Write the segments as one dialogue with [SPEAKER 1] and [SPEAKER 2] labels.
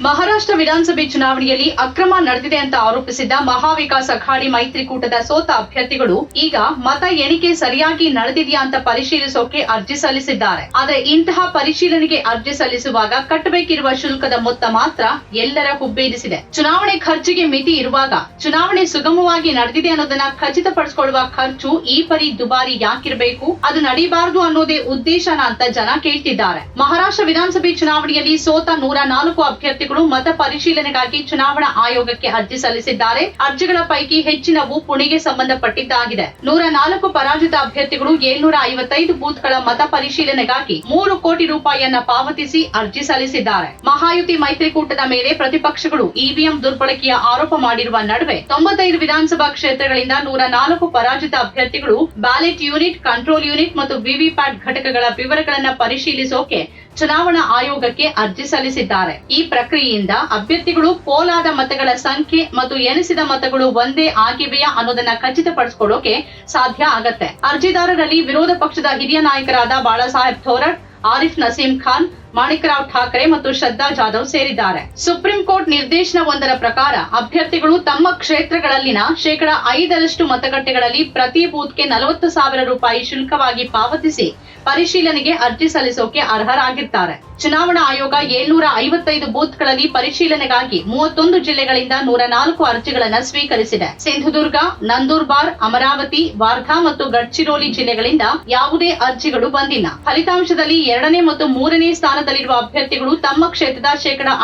[SPEAKER 1] ಮಹಾರಾಷ್ಟ್ರ ವಿಧಾನಸಭೆ ಚುನಾವಣೆಯಲ್ಲಿ ಅಕ್ರಮ ನಡೆದಿದೆ ಅಂತ ಆರೋಪಿಸಿದ್ದ ಮಹಾವಿಕಾಸ್ ಅಘಾಡಿ ಮೈತ್ರಿಕೂಟದ ಸೋತ ಅಭ್ಯರ್ಥಿಗಳು ಈಗ ಮತ ಎಣಿಕೆ ಸರಿಯಾಗಿ ನಡೆದಿದೆಯಾ ಅಂತ ಪರಿಶೀಲಿಸೋಕೆ ಅರ್ಜಿ ಸಲ್ಲಿಸಿದ್ದಾರೆ. ಆದರೆ ಇಂತಹ ಪರಿಶೀಲನೆಗೆ ಅರ್ಜಿ ಸಲ್ಲಿಸುವಾಗ ಕಟ್ಟಬೇಕಿರುವ ಶುಲ್ಕದ ಮೊತ್ತ ಮಾತ್ರ ಎಲ್ಲರ ಹುಬ್ಬೇರಿಸಿದೆ. ಚುನಾವಣೆ ಖರ್ಚಿಗೆ ಮಿತಿ ಇರುವಾಗ ಚುನಾವಣೆ ಸುಗಮವಾಗಿ ನಡೆದಿದೆ ಅನ್ನೋದನ್ನ ಖಚಿತಪಡಿಸಿಕೊಳ್ಳುವ ಖರ್ಚು ಈ ಪರಿ ದುಬಾರಿ ಯಾಕಿರಬೇಕು, ಅದು ನಡೀಬಾರದು ಅನ್ನೋದೇ ಉದ್ದೇಶನ ಅಂತ ಜನ ಕೇಳ್ತಿದ್ದಾರೆ. ಮಹಾರಾಷ್ಟ್ರ ವಿಧಾನಸಭೆ ಚುನಾವಣೆಯಲ್ಲಿ ಸೋತ 104 ಅಭ್ಯರ್ಥಿಗಳು ಮತ ಪರಿಶೀಲನೆಗಾಗಿ ಚುನಾವಣಾ ಆಯೋಗಕ್ಕೆ ಅರ್ಜಿ ಸಲ್ಲಿಸಿದ್ದಾರೆ. ಅರ್ಜಿಗಳ ಪೈಕಿ ಹೆಚ್ಚಿನವು ಪುಣೆಗೆ ಸಂಬಂಧಪಟ್ಟಿದ್ದಾಗಿದೆ. 104 ಪರಾಜಿತ ಅಭ್ಯರ್ಥಿಗಳು 755 ಬೂತ್ಗಳ ಮತ ಪರಿಶೀಲನೆಗಾಗಿ 3 ಕೋಟಿ ರೂಪಾಯಿಯನ್ನ ಪಾವತಿಸಿ ಅರ್ಜಿ ಸಲ್ಲಿಸಿದ್ದಾರೆ. ಮಹಾಯುತಿ ಮೈತ್ರಿಕೂಟದ ಮೇಲೆ ಪ್ರತಿಪಕ್ಷಗಳು ಇವಿಎಂ ದುರ್ಬಳಕೆಯ ಆರೋಪ ಮಾಡಿರುವ ನಡುವೆ 95 ವಿಧಾನಸಭಾ ಕ್ಷೇತ್ರಗಳಿಂದ 104 ಪರಾಜಿತ ಅಭ್ಯರ್ಥಿಗಳು ಬ್ಯಾಲೆಟ್ ಯೂನಿಟ್, ಕಂಟ್ರೋಲ್ ಯೂನಿಟ್ ಮತ್ತು ವಿವಿಪ್ಯಾಟ್ ಘಟಕಗಳ ವಿವರಗಳನ್ನು ಪರಿಶೀಲಿಸೋಕೆ ಚುನಾವಣಾ ಆಯೋಗಕ್ಕೆ ಅರ್ಜಿ ಸಲ್ಲಿಸಿದ್ದಾರೆ. ಈ ಪ್ರಕ್ರಿಯೆಯಿಂದ ಅಭ್ಯರ್ಥಿಗಳು ಪೋಲಾದ ಮತಗಳ ಸಂಖ್ಯೆ ಮತ್ತು ಎಣಿಸಿದ ಮತಗಳು ಒಂದೇ ಆಗಿವೆಯಾ ಅನ್ನೋದನ್ನ ಖಚಿತಪಡಿಸಿಕೊಳ್ಳೋಕೆ ಸಾಧ್ಯ ಆಗತ್ತೆ. ಅರ್ಜಿದಾರರಲ್ಲಿ ವಿರೋಧ ಪಕ್ಷದ ಹಿರಿಯ ನಾಯಕರಾದ ಬಾಳಾಸಾಹೇಬ್ ಥೋರಟ್, ಆರಿಫ್ ನಸೀಂ ಖಾನ್, ಮಾಣಿಕ್ರಾವ್ ಠಾಕ್ರೆ ಮತ್ತು ಶ್ರದ್ಧಾ ಜಾಧವ್ ಸೇರಿದ್ದಾರೆ. ಸುಪ್ರೀಂ ಕೋರ್ಟ್ ನಿರ್ದೇಶನವೊಂದರ ಪ್ರಕಾರ ಅಭ್ಯರ್ಥಿಗಳು ತಮ್ಮ ಕ್ಷೇತ್ರಗಳಲ್ಲಿನ 5% ಮತಗಟ್ಟೆಗಳಲ್ಲಿ ಪ್ರತಿ ಬೂತ್ಗೆ 40,000 ರೂಪಾಯಿ ಶುಲ್ಕವಾಗಿ ಪಾವತಿಸಿ ಪರಿಶೀಲನೆಗೆ ಅರ್ಜಿ ಸಲ್ಲಿಸೋಕೆ ಅರ್ಹರಾಗಿರ್ತಾರೆ. ಚುನಾವಣಾ ಆಯೋಗ 755 ಬೂತ್ಗಳಲ್ಲಿ ಪರಿಶೀಲನೆಗಾಗಿ 31 ಜಿಲ್ಲೆಗಳಿಂದ 104 ಅರ್ಜಿಗಳನ್ನು ಸ್ವೀಕರಿಸಿದೆ. ಸಿಂಧುದುರ್ಗ, ನಂದೂರ್ಬಾರ್, ಅಮರಾವತಿ, ವಾರ್ಧಾ ಮತ್ತು ಗಡ್ಚಿರೋಲಿ ಜಿಲ್ಲೆಗಳಿಂದ ಯಾವುದೇ ಅರ್ಜಿಗಳು ಬಂದಿಲ್ಲ. ಫಲಿತಾಂಶದಲ್ಲಿ 2ನೇ ಮತ್ತು 3ನೇ ಸ್ಥಾನದಲ್ಲಿರುವ ಅಭ್ಯರ್ಥಿಗಳು ತಮ್ಮ ಕ್ಷೇತ್ರದ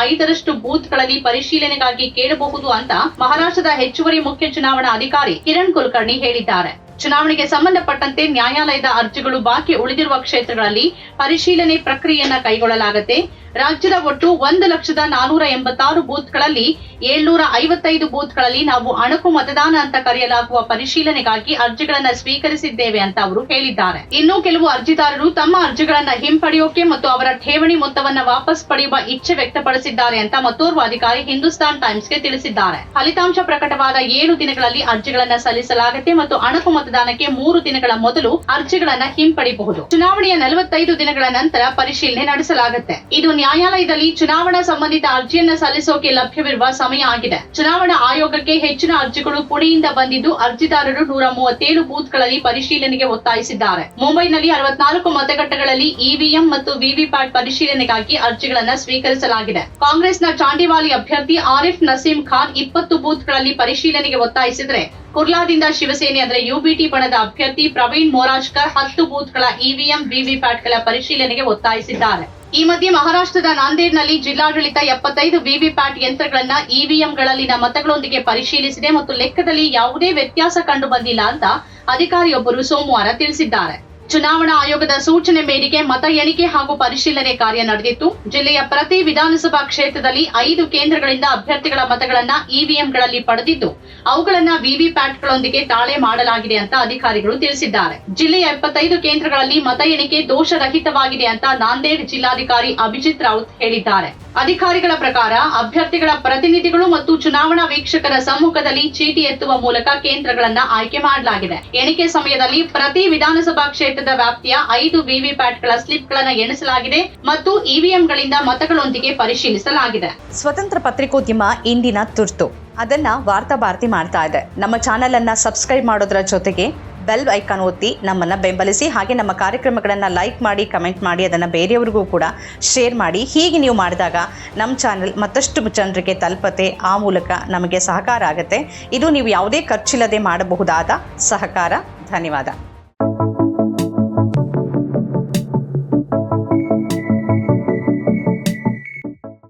[SPEAKER 1] 5% ಬೂತ್ಗಳಲ್ಲಿ ಪರಿಶೀಲನೆಗಾಗಿ ಕೇಳಬಹುದು ಅಂತ ಮಹಾರಾಷ್ಟ್ರದ ಹೆಚ್ಚುವರಿ ಮುಖ್ಯ ಚುನಾವಣಾ ಅಧಿಕಾರಿ ಕಿರಣ್ ಕುಲಕರ್ಣಿ ಹೇಳಿದ್ದಾರೆ. ಚುನಾವಣೆಗೆ ಸಂಬಂಧಪಟ್ಟಂತೆ ನ್ಯಾಯಾಲಯದ ಅರ್ಜಿಗಳು ಬಾಕಿ ಉಳಿದಿರುವ ಕ್ಷೇತ್ರಗಳಲ್ಲಿ ಪರಿಶೀಲನೆ ಪ್ರಕ್ರಿಯೆಯನ್ನ ಕೈಗೊಳ್ಳಲಾಗುತ್ತೆ. ರಾಜ್ಯದ ಒಟ್ಟು 1,486 ಬೂತ್ಗಳಲ್ಲಿ 755 ಬೂತ್ಗಳಲ್ಲಿ ನಾವು ಅಣಕು ಮತದಾನ ಅಂತ ಕರೆಯಲಾಗುವ ಪರಿಶೀಲನೆಗಾಗಿ ಅರ್ಜಿಗಳನ್ನ ಸ್ವೀಕರಿಸಿದ್ದೇವೆ ಅಂತ ಅವರು ಹೇಳಿದ್ದಾರೆ. ಇನ್ನು ಕೆಲವು ಅರ್ಜಿದಾರರು ತಮ್ಮ ಅರ್ಜಿಗಳನ್ನ ಹಿಂಪಡೆಯೋಕೆ ಮತ್ತು ಅವರ ಠೇವಣಿ ಮೊತ್ತವನ್ನ ವಾಪಸ್ ಪಡೆಯುವ ಇಚ್ಛೆ ವ್ಯಕ್ತಪಡಿಸಿದ್ದಾರೆ ಅಂತ ಮತ್ತೋರ್ವ ಅಧಿಕಾರಿ ಹಿಂದೂಸ್ತಾನ್ ಟೈಮ್ಸ್ಗೆ ತಿಳಿಸಿದ್ದಾರೆ. ಫಲಿತಾಂಶ ಪ್ರಕಟವಾದ 7 ದಿನಗಳಲ್ಲಿ ಅರ್ಜಿಗಳನ್ನ ಸಲ್ಲಿಸಲಾಗುತ್ತೆ ಮತ್ತು ಅಣಕು ಮತದಾನಕ್ಕೆ 3 ದಿನಗಳ ಮೊದಲು ಅರ್ಜಿಗಳನ್ನ ಹಿಂಪಡೆಯಬಹುದು. ಚುನಾವಣೆಯ 45 ದಿನಗಳ ನಂತರ ಪರಿಶೀಲನೆ ನಡೆಸಲಾಗುತ್ತೆ. ಇದು ನ್ಯಾಯಾಲಯದಲ್ಲಿ ಚುನಾವಣಾ ಸಂಬಂಧಿತ ಅರ್ಜಿಯನ್ನ ಸಲ್ಲಿಸೋಕೆ ಲಭ್ಯವಿರುವ ಸಮಯ ಆಗಿದೆ. ಚುನಾವಣಾ ಆಯೋಗಕ್ಕೆ ಹೆಚ್ಚಿನ ಅರ್ಜಿಗಳು ಪುಣೆಯಿಂದ ಬಂದಿದ್ದು ಅರ್ಜಿದಾರರು 137 ಬೂತ್ಗಳಲ್ಲಿ ಪರಿಶೀಲನೆಗೆ ಒತ್ತಾಯಿಸಿದ್ದಾರೆ. ಮುಂಬೈನಲ್ಲಿ 64 ಮತಗಟ್ಟೆಗಳಲ್ಲಿ ಇವಿಎಂ ಮತ್ತು ವಿವಿಪ್ಯಾಟ್ ಪರಿಶೀಲನೆಗಾಗಿ ಅರ್ಜಿಗಳನ್ನ ಸ್ವೀಕರಿಸಲಾಗಿದೆ. ಕಾಂಗ್ರೆಸ್ನ ಚಾಂಡಿವಾಲಿ ಅಭ್ಯರ್ಥಿ ಆರಿಫ್ ನಸೀಂ ಖಾನ್ 20 ಬೂತ್ಗಳಲ್ಲಿ ಪರಿಶೀಲನೆಗೆ ಒತ್ತಾಯಿಸಿದರೆ ಕುರ್ಲಾದಿಂದ ಶಿವಸೇನೆ ಅಂದ್ರೆ ಯುಬಿಟಿ ಬಣದ ಅಭ್ಯರ್ಥಿ ಪ್ರವೀಣ್ ಮೊರಾಜ್ಕರ್ 10 ಬೂತ್ಗಳ ಇವಿಎಂ ವಿವಿಪ್ಯಾಟ್ಗಳ ಪರಿಶೀಲನೆಗೆ ಒತ್ತಾಯಿಸಿದ್ದಾರೆ. ಈ ಮಧ್ಯೆ ಮಹಾರಾಷ್ಟ್ರದ ನಾಂದೇಡ್ನಲ್ಲಿ ಜಿಲ್ಲಾಡಳಿತ 75 ವಿವಿಪ್ಯಾಟ್ ಯಂತ್ರಗಳನ್ನ ಇವಿಎಂಗಳಲ್ಲಿನ ಮತಗಳೊಂದಿಗೆ ಪರಿಶೀಲಿಸಿದೆ ಮತ್ತು ಲೆಕ್ಕದಲ್ಲಿ ಯಾವುದೇ ವ್ಯತ್ಯಾಸ ಕಂಡು ಬಂದಿಲ್ಲ ಅಂತ ಅಧಿಕಾರಿಯೊಬ್ಬರು ಸೋಮವಾರ ತಿಳಿಸಿದ್ದಾರೆ. ಚುನಾವಣಾ ಆಯೋಗದ ಸೂಚನೆ ಮೇರೆಗೆ ಮತ ಎಣಿಕೆ ಹಾಗೂ ಪರಿಶೀಲನೆ ಕಾರ್ಯ ನಡೆದಿತ್ತು. ಜಿಲ್ಲೆಯ ಪ್ರತಿ ವಿಧಾನಸಭಾ ಕ್ಷೇತ್ರದಲ್ಲಿ 5 ಕೇಂದ್ರಗಳಿಂದ ಅಭ್ಯರ್ಥಿಗಳ ಮತಗಳನ್ನ ಇವಿಎಂಗಳಲ್ಲಿ ಪಡೆದಿದ್ದು ಅವುಗಳನ್ನ ವಿವಿಪ್ಯಾಟ್ಗಳೊಂದಿಗೆ ತಾಳೆ ಮಾಡಲಾಗಿದೆ ಅಂತ ಅಧಿಕಾರಿಗಳು ತಿಳಿಸಿದ್ದಾರೆ. ಜಿಲ್ಲೆಯ 75 ಕೇಂದ್ರಗಳಲ್ಲಿ ಮತ ಎಣಿಕೆ ದೋಷರಹಿತವಾಗಿದೆ ಅಂತ ನಾಂದೇಡ್ ಜಿಲ್ಲಾಧಿಕಾರಿ ಅಭಿಜಿತ್ ರಾವುತ್ ಹೇಳಿದ್ದಾರೆ. ಅಧಿಕಾರಿಗಳ ಪ್ರಕಾರ ಅಭ್ಯರ್ಥಿಗಳ ಪ್ರತಿನಿಧಿಗಳು ಮತ್ತು ಚುನಾವಣಾ ವೀಕ್ಷಕರ ಸಮ್ಮುಖದಲ್ಲಿ ಚೀಟಿ ಎತ್ತುವ ಮೂಲಕ ಕೇಂದ್ರಗಳನ್ನ ಆಯ್ಕೆ ಮಾಡಲಾಗಿದೆ. ಎಣಿಕೆ ಸಮಯದಲ್ಲಿ ಪ್ರತಿ ವಿಧಾನಸಭಾ ಕ್ಷೇತ್ರದ ವ್ಯಾಪ್ತಿಯ 5 ವಿವಿಪ್ಯಾಟ್ಗಳ ಸ್ಲಿಪ್ಗಳನ್ನು ಎಣಿಸಲಾಗಿದೆ ಮತ್ತು ಇವಿಎಂಗಳಿಂದ ಮತಗಳೊಂದಿಗೆ ಪರಿಶೀಲಿಸಲಾಗಿದೆ.
[SPEAKER 2] ಸ್ವತಂತ್ರ ಪತ್ರಿಕೋದ್ಯಮ ಇಂದಿನ ತುರ್ತು ಅದನ್ನ ವಾರ್ತಾ ಭಾರತಿ ಮಾಡ್ತಾ ಇದೆ. ನಮ್ಮ ಚಾನೆಲ್ ಅನ್ನ ಸಬ್ಸ್ಕ್ರೈಬ್ ಮಾಡೋದ್ರ ಜೊತೆಗೆ ಬೆಲ್ ಐಕಾನ್ ಒತ್ತಿ ನಮ್ಮನ್ನು ಬೆಂಬಲಿಸಿ. ಹಾಗೆ ನಮ್ಮ ಕಾರ್ಯಕ್ರಮಗಳನ್ನು ಲೈಕ್ ಮಾಡಿ, ಕಮೆಂಟ್ ಮಾಡಿ, ಅದನ್ನು ಬೇರೆಯವರಿಗೂ ಕೂಡ ಶೇರ್ ಮಾಡಿ. ಹೀಗೆ ನೀವು ಮಾಡಿದಾಗ ನಮ್ಮ ಚಾನೆಲ್ ಮತ್ತಷ್ಟು ಜನರಿಗೆ ತಲುಪತ್ತೆ. ಆ ಮೂಲಕ ನಮಗೆ ಸಹಕಾರ ಆಗುತ್ತೆ. ಇದು ನೀವು ಯಾವುದೇ ಖರ್ಚಿಲ್ಲದೆ ಮಾಡಬಹುದಾದ ಸಹಕಾರ. ಧನ್ಯವಾದ.